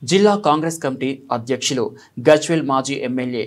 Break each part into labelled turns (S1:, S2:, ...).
S1: జిల్లా కాంగ్రెస్ కమిటీ అధ్యక్షులు గజ్వేల్ మాజీ ఎమ్మెల్యే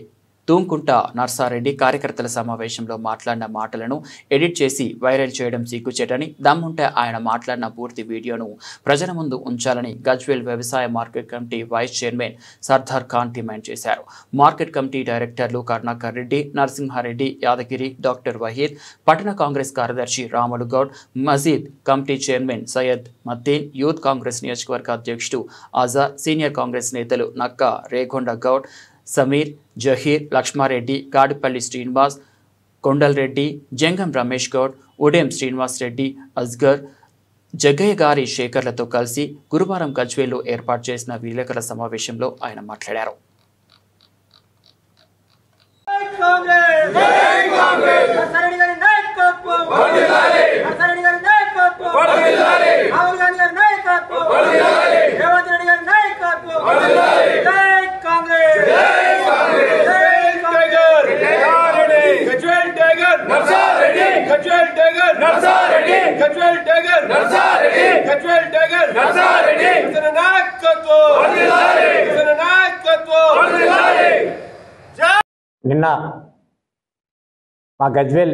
S1: తూంకుంట నర్సారెడ్డి కార్యకర్తల సమావేశంలో మాట్లాడిన మాటలను ఎడిట్ చేసి వైరల్ చేయడం సిగ్గుచేటని, దమ్ముంటే ఆయన మాట్లాడిన పూర్తి వీడియోను ప్రజల ముందు ఉంచాలని గజ్వేల్ వ్యవసాయ market committee vice chairman Sardar Khan demand చేశారు. మార్కెట్ కమిటీ డైరెక్టర్లు కరుణాకర్ రెడ్డి, నరసింహారెడ్డి, యాదగిరి, డాక్టర్ వహీద్, పట్టణ కాంగ్రెస్ కార్యదర్శి రాములు గౌడ్, మజీద్ committee chairman Syed Maddin, youth Congress నియోజకవర్గ అధ్యక్షుడు ఆజాద్, సీనియర్ కాంగ్రెస్ నేతలు నక్కా రేగొండ గౌడ్, సమీర్, జహీర్, లక్ష్మారెడ్డి, కాడిపల్లి శ్రీనివాస్, కొండల్ రెడ్డి, జంగం రమేష్ గౌడ్, ఉడెం శ్రీనివాస్ రెడ్డి, అస్గర్, జగ్గయ్య గారి శేఖర్లతో కలిసి గురువారం గజ్వేల్లో ఏర్పాటు చేసిన విలేకరుల సమావేశంలో ఆయన మాట్లాడారు.
S2: నిన్న మా గజ్వేల్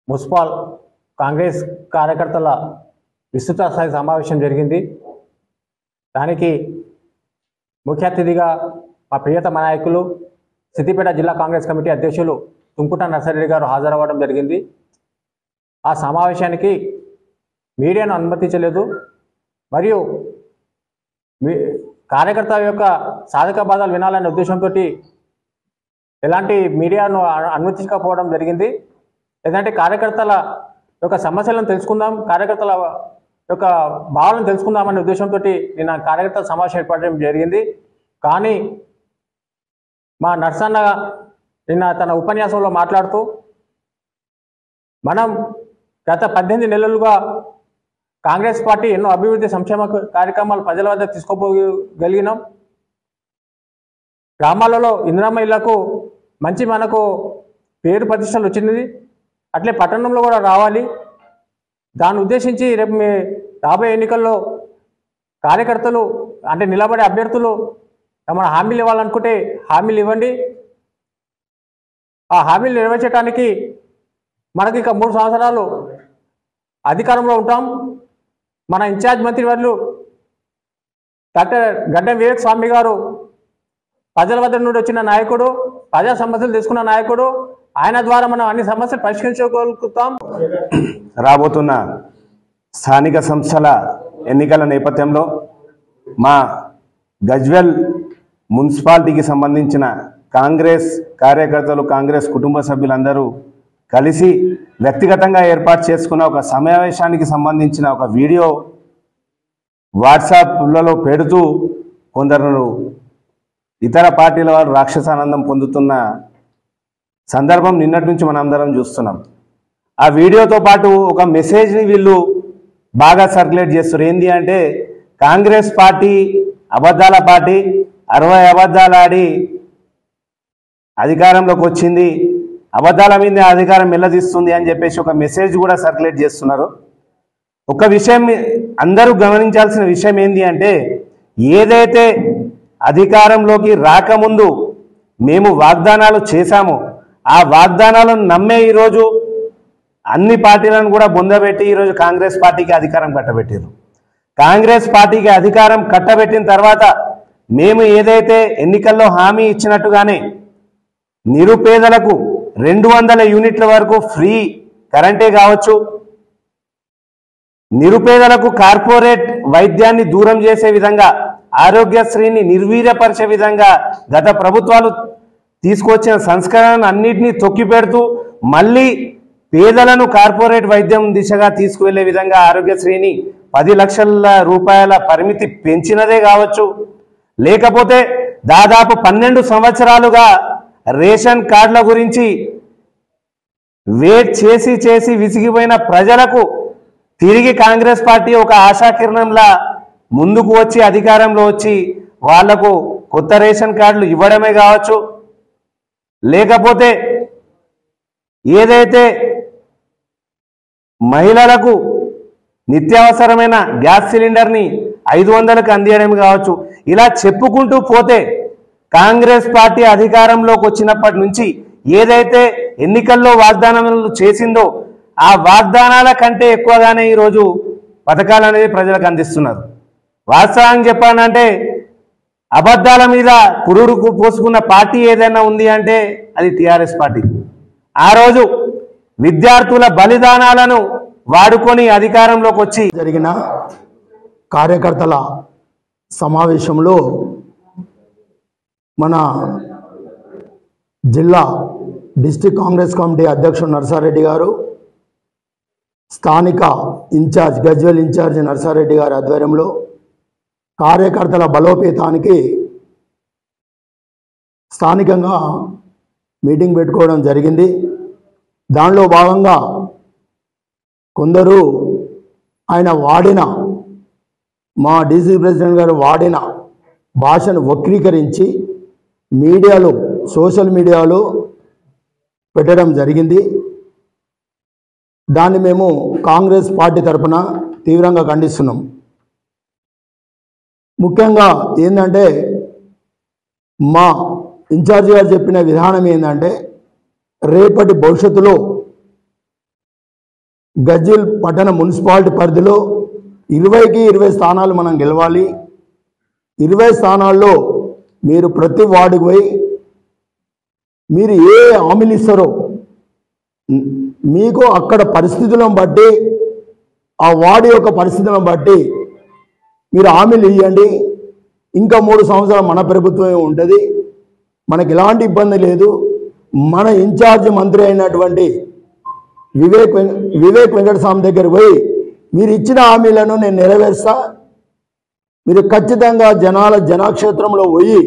S2: మున్సిపల్ కాంగ్రెస్ కార్యకర్తల విస్తృత స్థాయి సమావేశం జరిగింది. దానికి ముఖ్య అతిథిగా మా ప్రియతమ నాయకులు సిద్దిపేట జిల్లా కాంగ్రెస్ కమిటీ అధ్యక్షులు తుంకుట నర్సారెడ్డి గారు హాజరవ్వడం జరిగింది. ఆ సమావేశానికి మీడియాను అనుమతించలేదు మరియు కార్యకర్త యొక్క సాధక బాధలు వినాలనే ఉద్దేశంతో ఎలాంటి మీడియాను అనుమతించకపోవడం జరిగింది. లేదంటే కార్యకర్తల యొక్క సమస్యలను తెలుసుకుందాం, కార్యకర్తల యొక్క భావాలను తెలుసుకుందామనే ఉద్దేశంతో నిన్న కార్యకర్తల సమావేశం ఏర్పడడం జరిగింది. కానీ మా నర్సన్న నిన్న తన ఉపన్యాసంలో మాట్లాడుతూ మనం గత 18 నెలలుగా కాంగ్రెస్ పార్టీ ఎన్నో అభివృద్ధి సంక్షేమ కార్యక్రమాలు ప్రజల వద్ద తీసుకోగలిగినాం. గ్రామాలలో ఇందిరమ్మ ఇళ్లకు మంచి మనకు పేరు ప్రతిష్టలు వచ్చింది. అట్లే పట్టణంలో కూడా రావాలి. దాన్ని ఉద్దేశించి రేపు మీ రాబోయే ఎన్నికల్లో కార్యకర్తలు అంటే నిలబడే అభ్యర్థులు ఏమైనా హామీలు ఇవ్వాలనుకుంటే హామీలు ఇవ్వండి. ఆ హామీలు నెరవేర్చడానికి మనకి ఇక 3 సంవత్సరాలు అధికారంలో ఉంటాం. మన ఇన్ఛార్జ్ మంత్రి వర్యులు డాక్టర్ గడ్డం వివేక్ స్వామి గారు ప్రజల వద్ద నుండి వచ్చిన నాయకుడు, ప్రజా సమస్యలు తీసుకున్న నాయకుడు. ఆయన ద్వారా మనం అన్ని సమస్యలు పరిష్కరించగలుగుతాం.
S3: రాబోతున్న స్థానిక సంస్థల ఎన్నికల నేపథ్యంలో మా గజ్వేల్ మున్సిపాలిటీకి సంబంధించిన కాంగ్రెస్ కార్యకర్తలు, కాంగ్రెస్ కుటుంబ సభ్యులందరూ కలిసి వ్యక్తిగతంగా ఏర్పాటు చేసుకున్న ఒక సమావేశానికి సంబంధించిన ఒక వీడియో వాట్సాప్లలో పెడుతూ కొందరు ఇతర పార్టీల వారు రాక్షసానందం పొందుతున్న సందర్భం నిన్నటి నుంచి మనం అందరం చూస్తున్నాం. ఆ వీడియోతో పాటు ఒక మెసేజ్ని వీళ్ళు బాగా సర్క్యులేట్ చేస్తారు. ఏంటి అంటే కాంగ్రెస్ పార్టీ అబద్ధాల పార్టీ, 60 అబద్ధాలు ఆడి అధికారంలోకి వచ్చింది, అబద్ధాల మీద అధికారం మెల్లదీస్తుంది అని చెప్పేసి ఒక మెసేజ్ కూడా సర్క్యులేట్ చేస్తున్నారు. ఒక విషయం అందరూ గమనించాల్సిన విషయం ఏంటి అంటే ఏదైతే అధికారంలోకి రాకముందు మేము వాగ్దానాలు చేశామో ఆ వాగ్దానాలను నమ్మే ఈరోజు అన్ని పార్టీలను కూడా బొందబెట్టి ఈరోజు కాంగ్రెస్ పార్టీకి అధికారం కట్టబెట్టారు. కాంగ్రెస్ పార్టీకి అధికారం కట్టబెట్టిన తర్వాత మేము ఏదైతే ఎన్నికల్లో హామీ ఇచ్చినట్టుగానే నిరుపేదలకు 200 యూనిట్ల వరకు ఫ్రీ కరెంటే కావచ్చు, నిరుపేదలకు కార్పొరేట్ వైద్యాన్ని దూరం చేసే విధంగా, ఆరోగ్యశ్రీని నిర్వీర్యపరిచే విధంగా గత ప్రభుత్వాలు తీసుకొచ్చిన సంస్కరణను అన్నింటినీ తొక్కిపెడుతూ మళ్ళీ పేదలను కార్పొరేట్ వైద్యం దిశగా తీసుకువెళ్లే విధంగా ఆరోగ్యశ్రీని 10 లక్షల రూపాయల పరిమితి పెంచినదే కావచ్చు, లేకపోతే దాదాపు 12 సంవత్సరాలుగా రేషన్ కార్డుల గురించి వెయిట్ చేసి చేసి విసిగిపోయిన ప్రజలకు తిరిగి కాంగ్రెస్ పార్టీ ఒక ఆశాకిరణంలా ముందుకు వచ్చి అధికారంలో వచ్చి వాళ్లకు కొత్త రేషన్ కార్డులు ఇవ్వడమే కావచ్చు, లేకపోతే ఏదైతే మహిళలకు నిత్యావసరమైన గ్యాస్ సిలిండర్ని 500కు అందియడం కావచ్చు, ఇలా చెప్పుకుంటూ పోతే కాంగ్రెస్ పార్టీ అధికారంలోకి వచ్చినప్పటి నుంచి ఏదైతే ఎన్నికల్లో వాగ్దానాలు చేసిందో ఆ వాగ్దానాల కంటే ఎక్కువగానే ఈరోజు పథకాలు అనేది ప్రజలకు అందిస్తున్నారు. వాస్తవానికి చెప్పాలంటే అబద్ధాల మీద పురుడుకు పోసుకున్న పార్టీ ఏదైనా ఉంది అంటే అది టీఆర్ఎస్ పార్టీ. ఆ రోజు విద్యార్థుల బలిదానాలను వాడుకొని అధికారంలోకి వచ్చి
S4: జరిగిన కార్యకర్తల సమావేశంలో మన జిల్లా డిస్ట్రిక్ట్ కాంగ్రెస్ కమిటీ అధ్యక్షుడు నర్సారెడ్డి గారు, స్థానిక ఇన్ఛార్జ్ గజ్వేల్ ఇన్ఛార్జ్ నర్సారెడ్డి గారి ఆధ్వర్యంలో కార్యకర్తల బలోపేతానికి స్థానికంగా మీటింగ్ పెట్టుకోవడం జరిగింది. దానిలో భాగంగా కొందరు ఆయన వాడిన మా డీసీ ప్రెసిడెంట్ గారు వాడిన భాషను వక్రీకరించి మీడియాలో సోషల్ మీడియాలో పెట్టడం జరిగింది. దాన్ని మేము కాంగ్రెస్ పార్టీ తరఫున తీవ్రంగా ఖండిస్తున్నాం. ముఖ్యంగా ఏంటంటే మా ఇన్ఛార్జి గారు చెప్పిన విధానం ఏంటంటే రేపటి భవిష్యత్తులో గజ్వేల్ పట్టణ మున్సిపాలిటీ పరిధిలో 20కి 20 స్థానాలు మనం గెలవాలి. 20 స్థానాల్లో మీరు ప్రతి వార్డుకు పోయి మీరు ఏ హామీలు ఇస్తారో మీకు అక్కడ పరిస్థితులను బట్టి ఆ వార్డు యొక్క పరిస్థితులను బట్టి మీరు హామీలు ఇవ్వండి. ఇంకా 3 సంవత్సరాలు మన ప్రభుత్వమే ఉంటుంది, మనకి ఎలాంటి ఇబ్బంది లేదు. మన ఇన్ఛార్జ్ మంత్రి అయినటువంటి వివేక్ వెంకటస్వామి దగ్గర పోయి మీరు ఇచ్చిన హామీలను నేను నెరవేర్స్తా, మీరు ఖచ్చితంగా జనాక్షేత్రంలో పోయి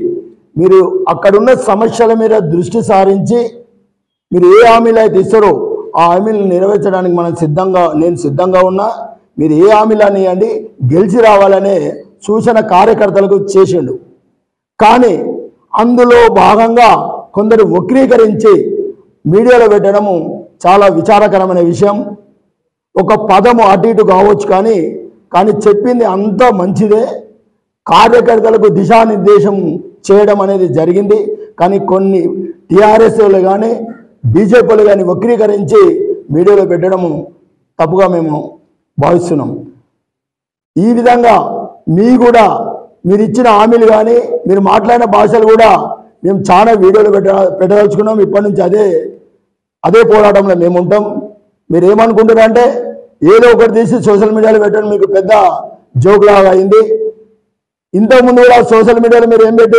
S4: మీరు అక్కడున్న సమస్యల మీద దృష్టి సారించి మీరు ఏ హామీలు అయితే ఇస్తారో ఆ హామీలను నెరవేర్చడానికి నేను సిద్ధంగా ఉన్నా, మీరు ఏ హామీలు ఇవ్వండి, గెలిచి రావాలనే సూచన కార్యకర్తలకు చేసిండు. కానీ అందులో భాగంగా కొందరు వక్రీకరించి మీడియాలో పెట్టడము చాలా విచారకరమైన విషయం. ఒక పదము అటు ఇటు కావచ్చు, కానీ చెప్పింది అంతా మంచిదే. కార్యకర్తలకు దిశానిర్దేశం చేయడం అనేది జరిగింది. కానీ కొన్ని టీఆర్ఎస్ వాళ్ళు కానీ బీజేపీలు కానీ వక్రీకరించి మీడియాలో పెట్టడము తప్పుగా మేము భావిస్తున్నాం. ఈ విధంగా మీరు ఇచ్చిన హామీలు కానీ మీరు మాట్లాడిన భాషలు కూడా మేము చాలా వీడియోలు పెట్టదలుచుకున్నాం. ఇప్పటి నుంచి అదే పోరాటంలో మేము ఉంటాం. మీరు ఏమనుకుంటారంటే ఏదో ఒకటి తీసి సోషల్ మీడియాలో పెట్టడం మీకు పెద్ద జోక్ లాగా అయింది. ఇంతకుముందు కూడా సోషల్ మీడియాలో మీరు ఏం పెట్టి